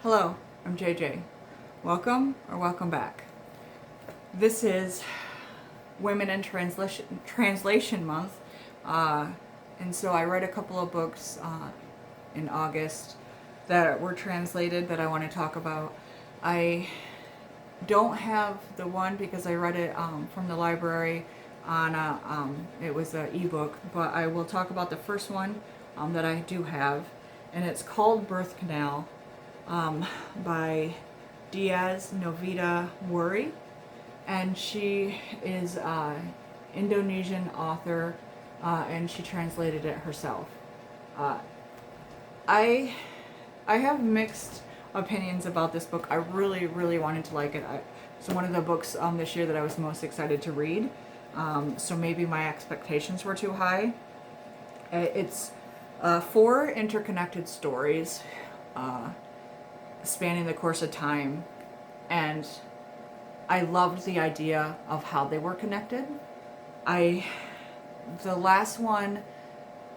Hello, I'm JJ. Welcome back. This is Women in Translation Month, and so I read a couple of books in August that were translated that I want to talk about. I don't have the one because I read it from the library on it was an ebook, but I will talk about the first one that I do have, and it's called Birth Canal. By Novita Wuri, and she is an Indonesian author, and she translated it herself. I have mixed opinions about this book. I really wanted to like it. It's one of the books this year that I was most excited to read. So maybe my expectations were too high. It's 4 interconnected stories. Spanning the course of time, and I loved the idea of how they were connected. The last one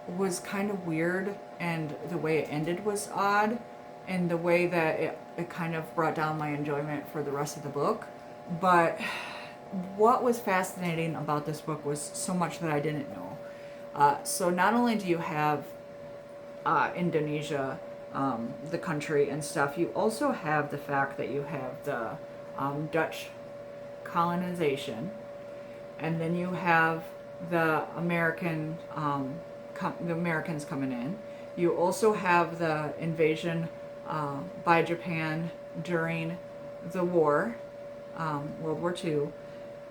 was kind of weird, and the way it ended was odd, and the way that it kind of brought down my enjoyment for the rest of the book. But what was fascinating about this book was so much that I didn't know. So not only do you have Indonesia, the country and stuff, you also have the fact that you have the Dutch colonization, and then you have the Americans coming in. You also have the invasion by Japan during the war, World War II,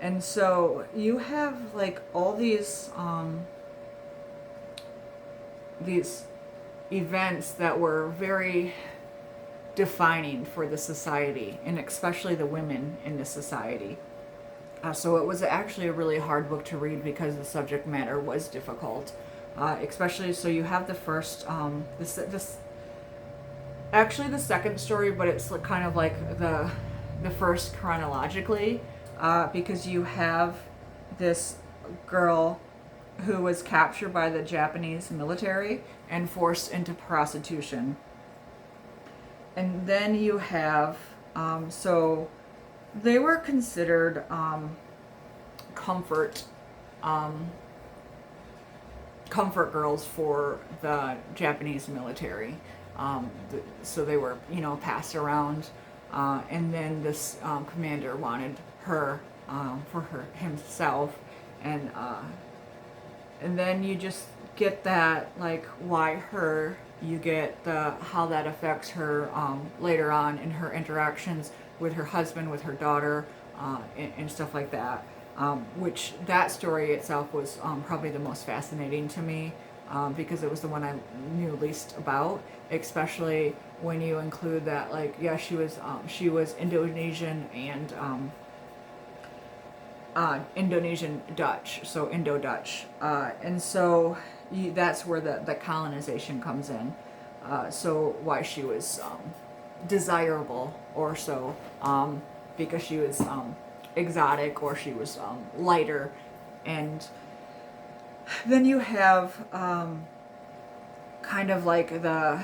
and so you have like all these events that were very defining for the society, and especially the women in the society. So it was actually a really hard book to read because the subject matter was difficult. Especially, so you have the first, actually the second story, but it's kind of like the first chronologically, because you have this girl who was captured by the Japanese military and forced into prostitution. And then you have, so they were considered comfort girls for the Japanese military. So they were, passed around, and then this commander wanted her for himself, and then you just get that, like, why her. You get how that affects her later on in her interactions with her husband, with her daughter, and stuff like that. Which that story itself was probably the most fascinating to me, because it was the one I knew least about, especially when you include that, like, yeah, she was Indonesian and Indonesian Dutch, so Indo-Dutch, and so that's where the colonization comes in. So why she was desirable, or so, because she was exotic, or she was lighter. And then you have kind of like the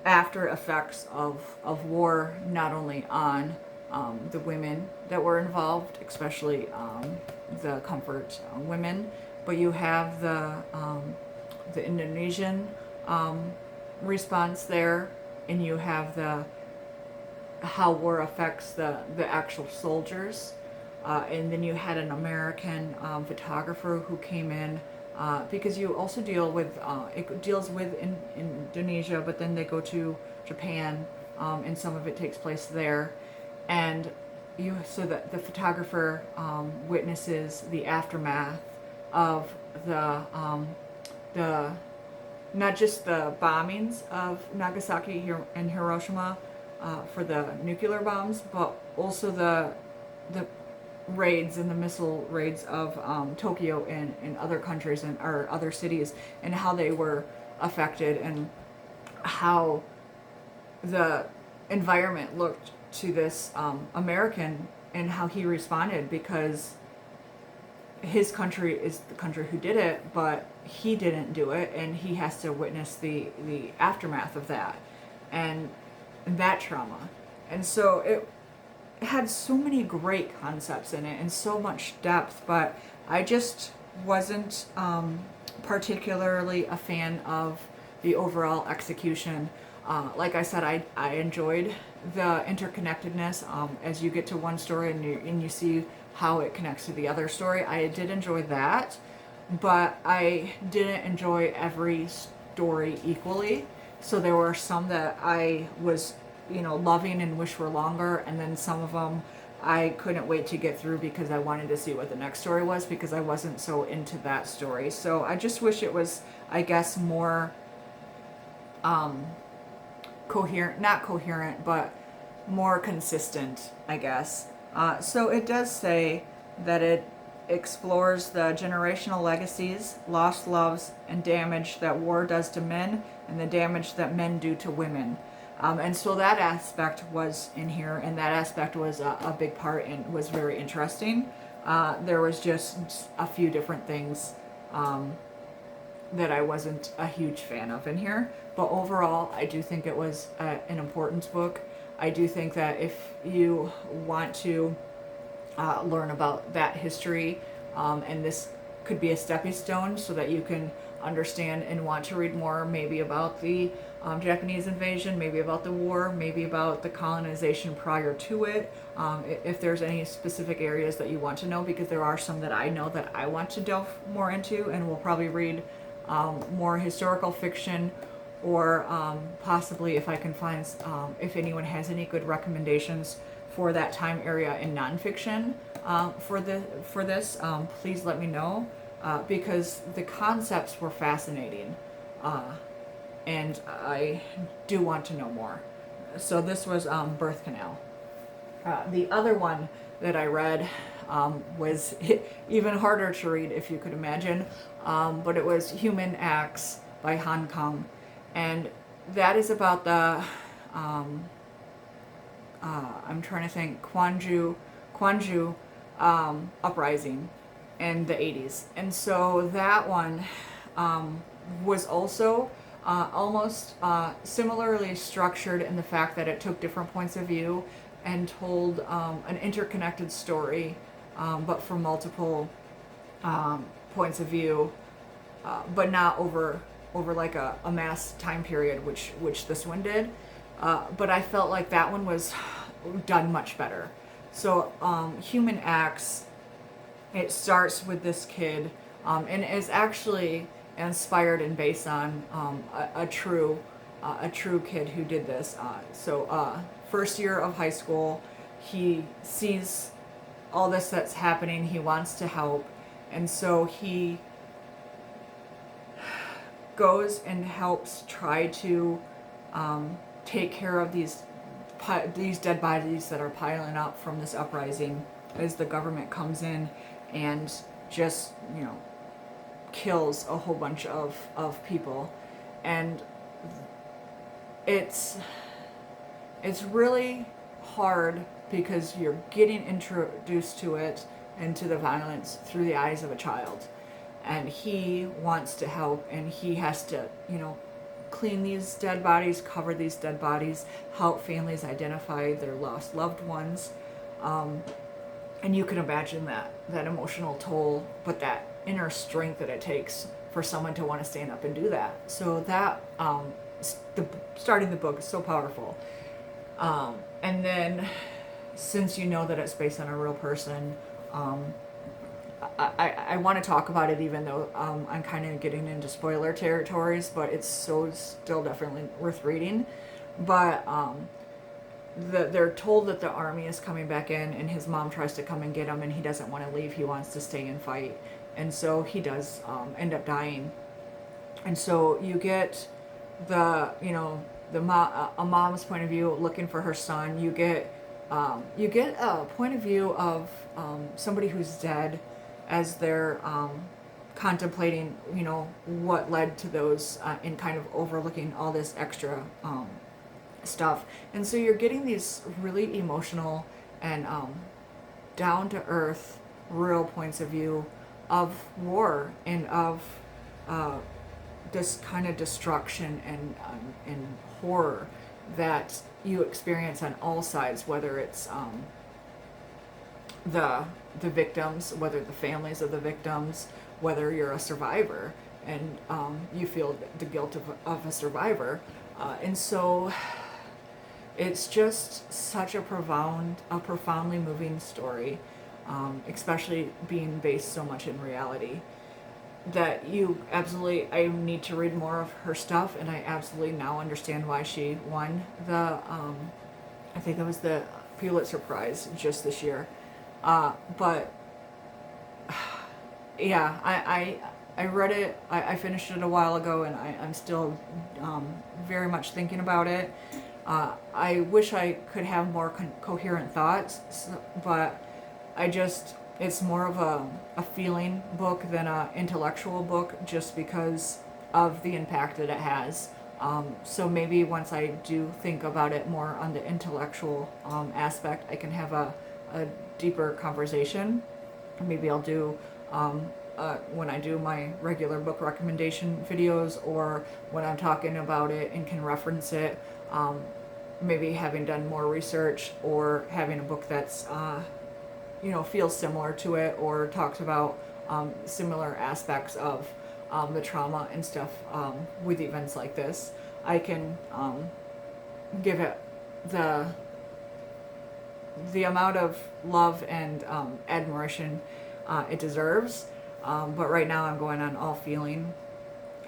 after effects of war, not only on the women that were involved, especially the comfort women, but you have the Indonesian response there, and you have how war affects the actual soldiers, and then you had an American photographer who came in, because you also deal with it deals with Indonesia, but then they go to Japan, and some of it takes place there, and so that the photographer witnesses the aftermath of the not just the bombings of Nagasaki and Hiroshima for the nuclear bombs, but also the raids and the missile raids of Tokyo and other countries or other cities, and how they were affected, and how the environment looked to this American, and how he responded, because his country is the country who did it, but he didn't do it, and he has to witness the aftermath of that. And and that trauma. And so it had so many great concepts in it and so much depth, but I just wasn't particularly a fan of the overall execution. Like I said, I enjoyed the interconnectedness as you get to one story and you see how it connects to the other story. I did enjoy that, but I didn't enjoy every story equally. So there were some that I was, loving and wish were longer, and then some of them I couldn't wait to get through because I wanted to see what the next story was because I wasn't so into that story. So I just wish it was, I guess, more coherent, not coherent, but more consistent, I guess. So it does say that it explores the generational legacies, lost loves, and damage that war does to men and the damage that men do to women. And so that aspect was in here, and that aspect was a big part and was very interesting. There was just a few different things that I wasn't a huge fan of in here. But overall, I do think it was an important book. I do think that if you want to learn about that history, and this could be a stepping stone so that you can understand and want to read more, maybe about the Japanese invasion, maybe about the war, maybe about the colonization prior to it, if there's any specific areas that you want to know, because there are some that I know that I want to delve more into, and we'll probably read more historical fiction, or possibly if I can find, if anyone has any good recommendations for that time area in nonfiction for this, please let me know, because the concepts were fascinating, and I do want to know more. So this was Birth Canal. The other one that I read was even harder to read, if you could imagine, but it was Human Acts by Han Kang, and that is about the I'm trying to think, Kwanju uprising in the 80s. And so that one was also almost similarly structured in the fact that it took different points of view and told an interconnected story, but from multiple points of view, but not over like a mass time period, which this one did. But I felt like that one was done much better. So Human Acts, it starts with this kid, and is actually inspired and based on a true kid who did this. So first year of high school, he sees all this that's happening. He wants to help, and so he goes and helps try to take care of these dead bodies that are piling up from this uprising as the government comes in and just, kills a whole bunch of people. And it's really hard because you're getting introduced to it and to the violence through the eyes of a child. And he wants to help, and he has to, clean these dead bodies, cover these dead bodies, help families identify their lost loved ones. And you can imagine that emotional toll, but that inner strength that it takes for someone to want to stand up and do that. So that, starting the book is so powerful. And then, since you know that it's based on a real person, I want to talk about it, even though I'm kind of getting into spoiler territories, but it's still definitely worth reading. But they're told that the army is coming back in, and his mom tries to come and get him, and he doesn't want to leave. He wants to stay and fight, and so he does end up dying. And so you get a mom's point of view looking for her son. You get a point of view of somebody who's dead, as they're contemplating, what led to those, and kind of overlooking all this extra stuff. And so you're getting these really emotional and down-to-earth, real points of view of war and of this kind of destruction and horror that you experience on all sides, whether it's the victims, whether the families of the victims, whether you're a survivor and you feel the guilt of a survivor. And so it's just such a profoundly moving story, especially being based so much in reality, that I need to read more of her stuff, and I absolutely now understand why she won the, I think it was the Pulitzer Prize just this year. But yeah, I read it, I finished it a while ago, and I'm still very much thinking about it. I wish I could have more coherent thoughts, but it's more of a feeling book than an intellectual book, just because of the impact that it has. So maybe once I do think about it more on the intellectual aspect, I can have a deeper conversation. Maybe I'll do when I do my regular book recommendation videos, or when I'm talking about it and can reference it, maybe having done more research, or having a book that's feels similar to it, or talks about similar aspects of the trauma and stuff with events like this. I can give it the amount of love and admiration it deserves. But right now I'm going on all feeling,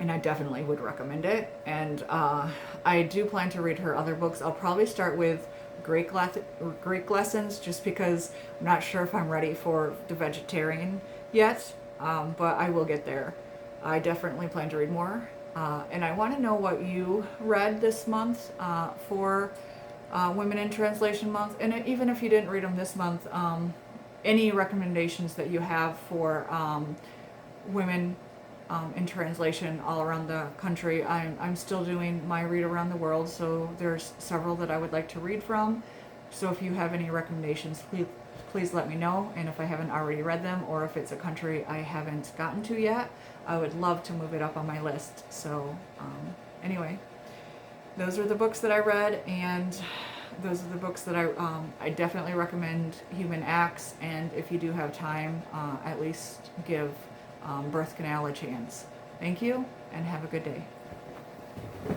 and I definitely would recommend it. And I do plan to read her other books. I'll probably start with Greek lessons, just because I'm not sure if I'm ready for the vegetarian yet, but I will get there. I definitely plan to read more. And I want to know what you read this month for Women in Translation Month. And even if you didn't read them this month, any recommendations that you have for women in translation all around the country. I'm still doing my read around the world, so there's several that I would like to read from. So if you have any recommendations, please let me know. And if I haven't already read them, or if it's a country I haven't gotten to yet, I would love to move it up on my list. So anyway, those are the books that I read, and those are the books that I definitely recommend Human Acts. And if you do have time, at least give Birth Canal a chance. Thank you, and have a good day.